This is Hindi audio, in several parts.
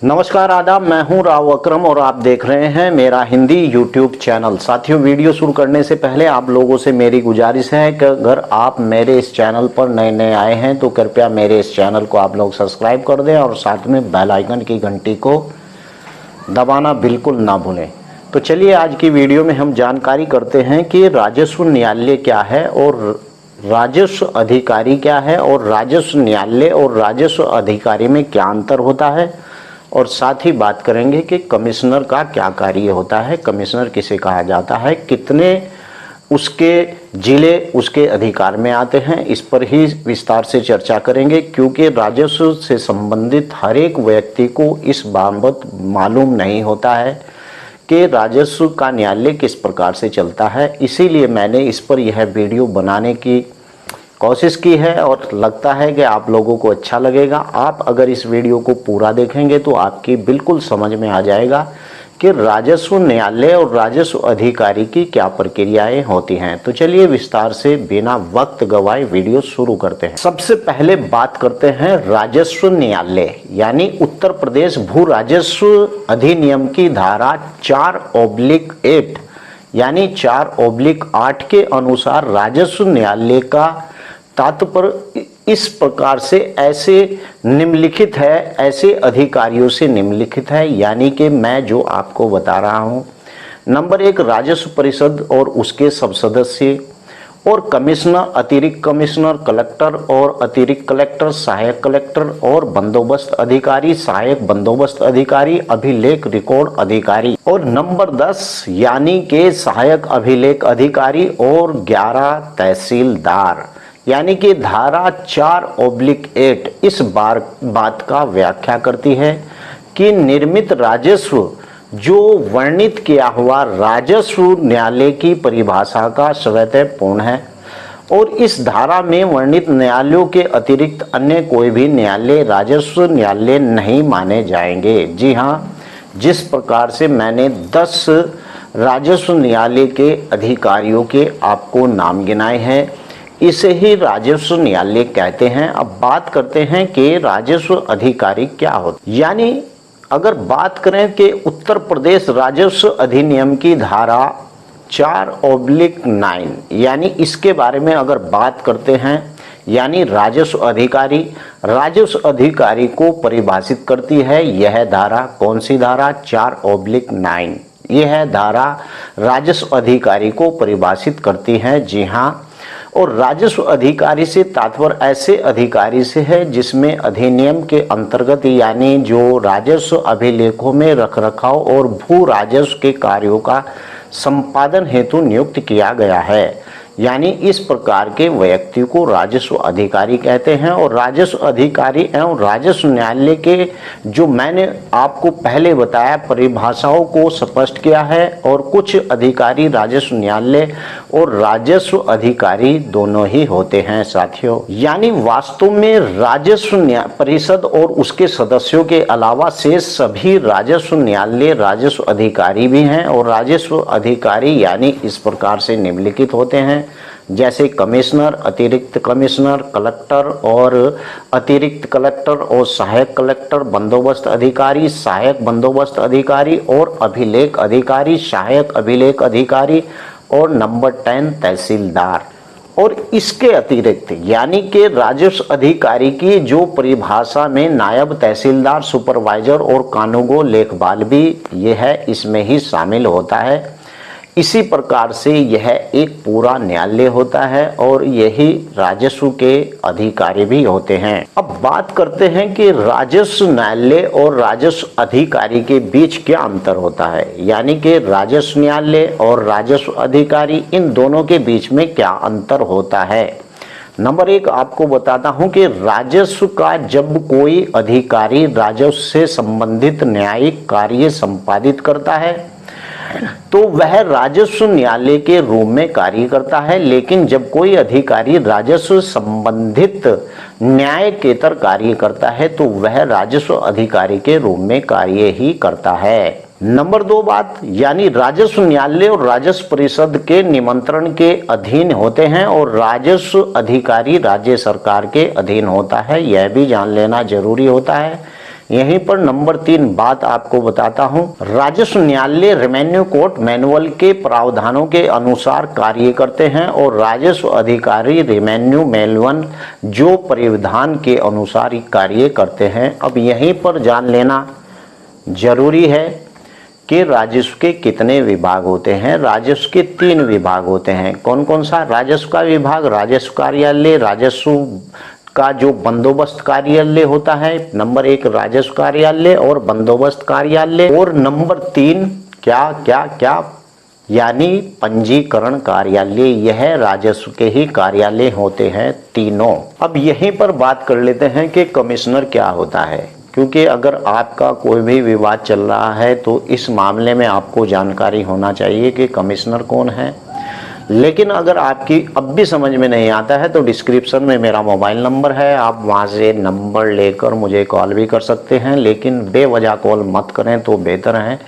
नमस्कार आदाब, मैं हूं राव अकरम और आप देख रहे हैं मेरा हिंदी यूट्यूब चैनल। साथियों, वीडियो शुरू करने से पहले आप लोगों से मेरी गुजारिश है कि अगर आप मेरे इस चैनल पर नए नए आए हैं तो कृपया मेरे इस चैनल को आप लोग सब्सक्राइब कर दें और साथ में बेल आइकन की घंटी को दबाना बिल्कुल ना भूलें। तो चलिए आज की वीडियो में हम जानकारी करते हैं कि राजस्व न्यायालय क्या है और राजस्व अधिकारी क्या है और राजस्व न्यायालय और राजस्व अधिकारी में क्या अंतर होता है, और साथ ही बात करेंगे कि कमिश्नर का क्या कार्य होता है, कमिश्नर किसे कहा जाता है, कितने उसके जिले उसके अधिकार में आते हैं, इस पर ही विस्तार से चर्चा करेंगे। क्योंकि राजस्व से संबंधित हर एक व्यक्ति को इस बाबत मालूम नहीं होता है कि राजस्व का न्यायालय किस प्रकार से चलता है। इसीलिए मैंने इस पर यह वीडियो बनाने की कोशिश की है और लगता है कि आप लोगों को अच्छा लगेगा। आप अगर इस वीडियो को पूरा देखेंगे तो आपकी बिल्कुल समझ में आ जाएगा कि राजस्व न्यायालय और राजस्व अधिकारी की क्या प्रक्रियाएं होती हैं। तो चलिए विस्तार से बिना वक्त गवाए वीडियो शुरू करते हैं। सबसे पहले बात करते हैं राजस्व न्यायालय यानी उत्तर प्रदेश भू राजस्व अधिनियम की धारा 4/8 यानी 4/8 के अनुसार राजस्व न्यायालय का तात्पर्य इस प्रकार से ऐसे निम्नलिखित है, ऐसे अधिकारियों से निम्नलिखित है, यानी कि मैं जो आपको बता रहा हूं। नंबर 1, राजस्व परिषद और उसके सब सदस्य और कमिश्नर, अतिरिक्त कमिश्नर, कलेक्टर और अतिरिक्त कलेक्टर, सहायक कलेक्टर और बंदोबस्त अधिकारी, सहायक बंदोबस्त अधिकारी, अभिलेख रिकॉर्ड अधिकारी। और नंबर 10 यानी कि सहायक अभिलेख अधिकारी और 11 तहसीलदार। यानी कि धारा 4/8 इस बात का व्याख्या करती है कि निर्मित राजस्व जो वर्णित किया हुआ राजस्व न्यायालय की परिभाषा का स्वतः पूर्ण है और इस धारा में वर्णित न्यायालयों के अतिरिक्त अन्य कोई भी न्यायालय राजस्व न्यायालय नहीं माने जाएंगे। जी हाँ, जिस प्रकार से मैंने 10 राजस्व न्यायालय के अधिकारियों के आपको नाम गिनाए हैं, इसे ही राजस्व न्यायालय कहते हैं। अब बात करते हैं कि राजस्व अधिकारी क्या होता है। यानी अगर बात करें कि उत्तर प्रदेश राजस्व अधिनियम की धारा 4/9 यानी इसके बारे में अगर बात करते हैं, यानी राजस्व अधिकारी को परिभाषित करती है यह धारा। कौन सी धारा? 4/9। यह धारा राजस्व अधिकारी को परिभाषित करती है। जी हाँ, और राजस्व अधिकारी से तात्पर्य ऐसे अधिकारी से है जिसमें अधिनियम के अंतर्गत यानी जो राजस्व अभिलेखों में रखरखाव और भू राजस्व के कार्यों का संपादन हेतु नियुक्त किया गया है। यानी इस प्रकार के व्यक्ति को राजस्व अधिकारी कहते हैं। और राजस्व अधिकारी एवं राजस्व न्यायालय के जो मैंने आपको पहले बताया परिभाषाओं को स्पष्ट किया है, और कुछ अधिकारी राजस्व न्यायालय और राजस्व अधिकारी दोनों ही होते हैं साथियों। यानी वास्तव में राजस्व परिषद और उसके सदस्यों के अलावा शेष सभी राजस्व न्यायालय राजस्व अधिकारी भी हैं। और राजस्व अधिकारी यानी इस प्रकार से निम्नलिखित होते हैं, जैसे कमिश्नर, अतिरिक्त कमिश्नर, कलेक्टर और अतिरिक्त कलेक्टर और सहायक कलेक्टर, बंदोबस्त अधिकारी, सहायक बंदोबस्त अधिकारी और अभिलेख अधिकारी, सहायक अभिलेख अधिकारी और नंबर 10 तहसीलदार। और इसके अतिरिक्त यानी कि राजस्व अधिकारी की जो परिभाषा में नायब तहसीलदार, सुपरवाइजर और कानूगो लेखपाल भी यह है, इसमें ही शामिल होता है। इसी प्रकार से यह एक पूरा न्यायालय होता है और यही राजस्व के अधिकारी भी होते हैं। अब बात करते हैं कि राजस्व न्यायालय और राजस्व अधिकारी के बीच क्या अंतर होता है। यानी कि राजस्व न्यायालय और राजस्व अधिकारी इन दोनों के बीच में क्या अंतर होता है। नंबर 1 आपको बताता हूं कि राजस्व का जब कोई अधिकारी राजस्व से संबंधित न्यायिक कार्य संपादित करता है तो वह राजस्व न्यायालय के रूप में कार्य करता है, लेकिन जब कोई अधिकारी राजस्व संबंधित न्यायकेतर कार्य करता है तो वह राजस्व अधिकारी के रूप में कार्य ही करता है। नंबर 2 बात, यानी राजस्व न्यायालय और राजस्व परिषद के निमंत्रण के अधीन होते हैं और राजस्व अधिकारी राज्य सरकार के अधीन होता है। यह भी जान लेना जरूरी होता है यहीं पर नंबर 3 बात आपको बताता हूं। राजस्व न्यायालय रेवेन्यू कोर्ट मैनुअल के प्रावधानों के अनुसार कार्य करते हैं और राजस्व अधिकारी रेवेन्यू मैनुअल जो परिविधान के अनुसार ही कार्य करते हैं। अब यहीं पर जान लेना जरूरी है कि राजस्व के कितने विभाग होते हैं। राजस्व के 3 विभाग होते हैं। कौन कौन सा? राजस्व का विभाग, राजस्व कार्यालय, राजस्व का जो बंदोबस्त कार्यालय होता है, नंबर 1 राजस्व कार्यालय और बंदोबस्त कार्यालय, और नंबर 3 क्या क्या क्या यानी पंजीकरण कार्यालय। यह राजस्व के ही कार्यालय होते हैं तीनों। अब यहीं पर बात कर लेते हैं कि कमिश्नर क्या होता है, क्योंकि अगर आपका कोई भी विवाद चल रहा है तो इस मामले में आपको जानकारी होना चाहिए कि कमिश्नर कौन है। लेकिन अगर आपकी अब भी समझ में नहीं आता है तो डिस्क्रिप्शन में मेरा मोबाइल नंबर है, आप वहां से नंबर लेकर मुझे कॉल भी कर सकते हैं, लेकिन बेवजह कॉल मत करें तो बेहतर है।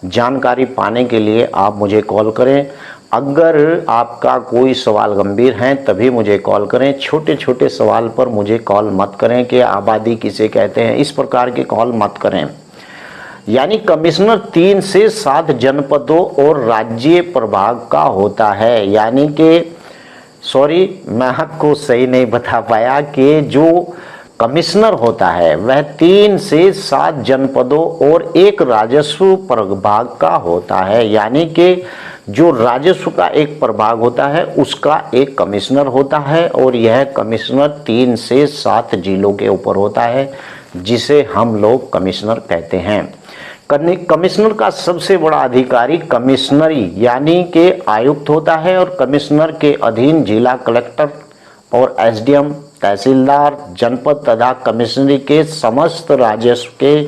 जानकारी पाने के लिए आप मुझे कॉल करें। अगर आपका कोई सवाल गंभीर है तभी मुझे कॉल करें। छोटे छोटे सवाल पर मुझे कॉल मत करें कि आबादी किसे कहते हैं, इस प्रकार के कॉल मत करें। यानी कमिश्नर 3 से 7 जनपदों और राज्य प्रभाग का होता है। यानी कि सॉरी, मैं आपको सही नहीं बता पाया कि जो कमिश्नर होता है वह 3 से 7 जनपदों और एक राजस्व प्रभाग का होता है। यानी कि जो राजस्व का एक प्रभाग होता है उसका एक कमिश्नर होता है और यह कमिश्नर 3 से 7 जिलों के ऊपर होता है, जिसे हम लोग कमिश्नर कहते हैं। कमिश्नर का सबसे बड़ा अधिकारी कमिश्नरी यानी कि आयुक्त होता है और कमिश्नर के अधीन जिला कलेक्टर और एसडीएम, तहसीलदार, जनपद तथा कमिश्नरी के समस्त राजस्व के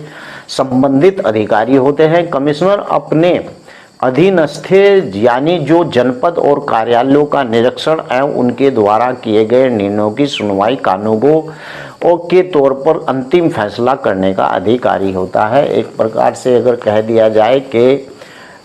संबंधित अधिकारी होते हैं। कमिश्नर अपने अधीनस्थ यानी जो जनपद और कार्यालयों का निरीक्षण एवं उनके द्वारा किए गए निर्णयों की सुनवाई कानूनों के तौर पर अंतिम फैसला करने का अधिकारी होता है। एक प्रकार से अगर कह दिया जाए कि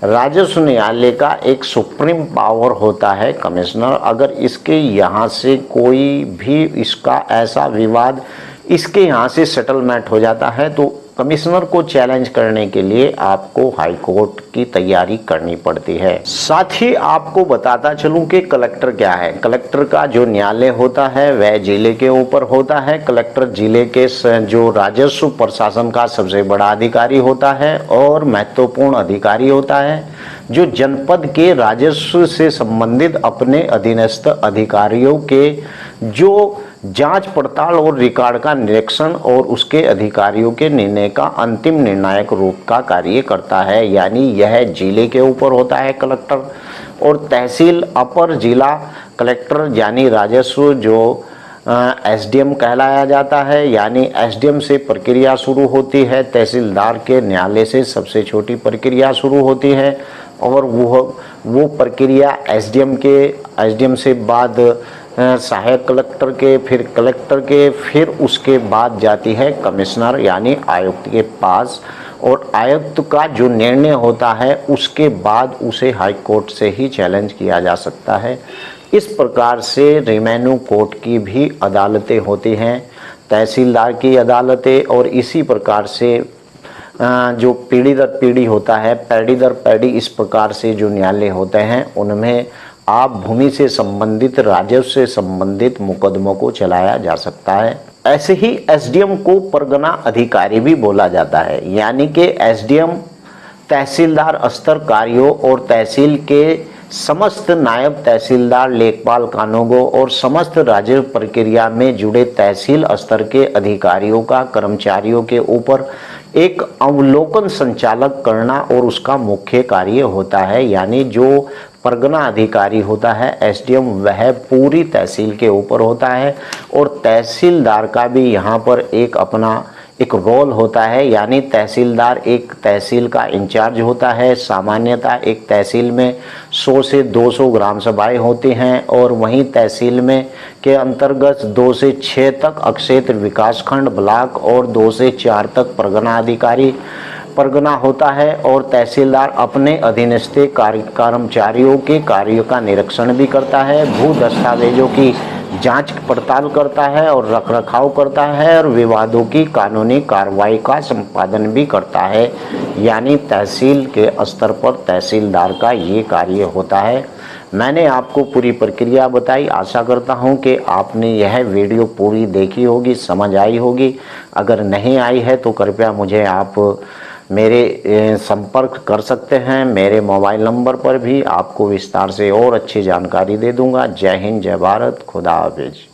राजस्व न्यायालय का एक सुप्रीम पावर होता है कमिश्नर। अगर इसके यहाँ से कोई भी इसका ऐसा विवाद इसके यहाँ से सेटलमेंट हो जाता है तो कमिश्नर को चैलेंज करने के लिए आपको हाई कोर्ट की तैयारी करनी पड़ती है। साथ ही आपको बताता चलूं कि कलेक्टर क्या है। कलेक्टर का जो न्यायालय होता है वह जिले के ऊपर होता है। कलेक्टर जिले के जो राजस्व प्रशासन का सबसे बड़ा अधिकारी होता है और महत्वपूर्ण अधिकारी होता है, जो जनपद के राजस्व से संबंधित अपने अधीनस्थ अधिकारियों के जो जांच पड़ताल और रिकॉर्ड का निरीक्षण और उसके अधिकारियों के निर्णय का अंतिम निर्णायक रूप का कार्य करता है। यानी यह जिले के ऊपर होता है कलेक्टर। और तहसील अपर जिला कलेक्टर यानी राजस्व जो एसडीएम कहलाया जाता है। यानी एसडीएम से प्रक्रिया शुरू होती है, तहसीलदार के न्यायालय से सबसे छोटी प्रक्रिया शुरू होती है और वो प्रक्रिया एसडीएम से बाद सहायक कलेक्टर के, फिर कलेक्टर के, फिर उसके बाद जाती है कमिश्नर यानी आयुक्त के पास। और आयुक्त का जो निर्णय होता है उसके बाद उसे हाई कोर्ट से ही चैलेंज किया जा सकता है। इस प्रकार से रेवेन्यू कोर्ट की भी अदालतें होती हैं, तहसीलदार की अदालतें, और इसी प्रकार से जो पीढ़ी दर पीढ़ी होता है, पैड़ी दर पैड़ी, इस प्रकार से जो न्यायालय होते हैं उनमें आप भूमि से संबंधित, राजस्व से संबंधित मुकदमों को चलाया जा सकता है। ऐसे ही एसडीएम को परगना अधिकारी भी बोला जाता है। यानी कि एसडीएम तहसीलदार स्तर कार्यों और तहसील के समस्त नायब तहसीलदार, लेखपाल, कानूनगो और समस्त राजस्व प्रक्रिया में जुड़े तहसील स्तर के अधिकारियों का कर्मचारियों के ऊपर एक अवलोकन संचालक करना और उसका मुख्य कार्य होता है। यानी जो परगना अधिकारी होता है एसडीएम, वह पूरी तहसील के ऊपर होता है और तहसीलदार का भी यहाँ पर एक रोल होता है। यानी तहसीलदार एक तहसील का इंचार्ज होता है। सामान्यतः एक तहसील में 100 से 200 ग्राम सभाएं होती हैं और वहीं तहसील में के अंतर्गत 2 से 6 तक अक्षेत्र विकासखंड, ब्लॉक और 2 से 4 तक परगना होता है। और तहसीलदार अपने अधीनस्थ कर्मचारियों के कार्यों का निरीक्षण भी करता है, भू दस्तावेजों की जांच पड़ताल करता है और रखरखाव करता है और विवादों की कानूनी कार्रवाई का संपादन भी करता है। यानी तहसील के स्तर पर तहसीलदार का ये कार्य होता है। मैंने आपको पूरी प्रक्रिया बताई। आशा करता हूं कि आपने यह वीडियो पूरी देखी होगी, समझ आई होगी। अगर नहीं आई है तो कृपया मुझे आप मेरे संपर्क कर सकते हैं। मेरे मोबाइल नंबर पर भी आपको विस्तार से और अच्छी जानकारी दे दूंगा। जय हिंद, जय भारत, खुदा हाफिज।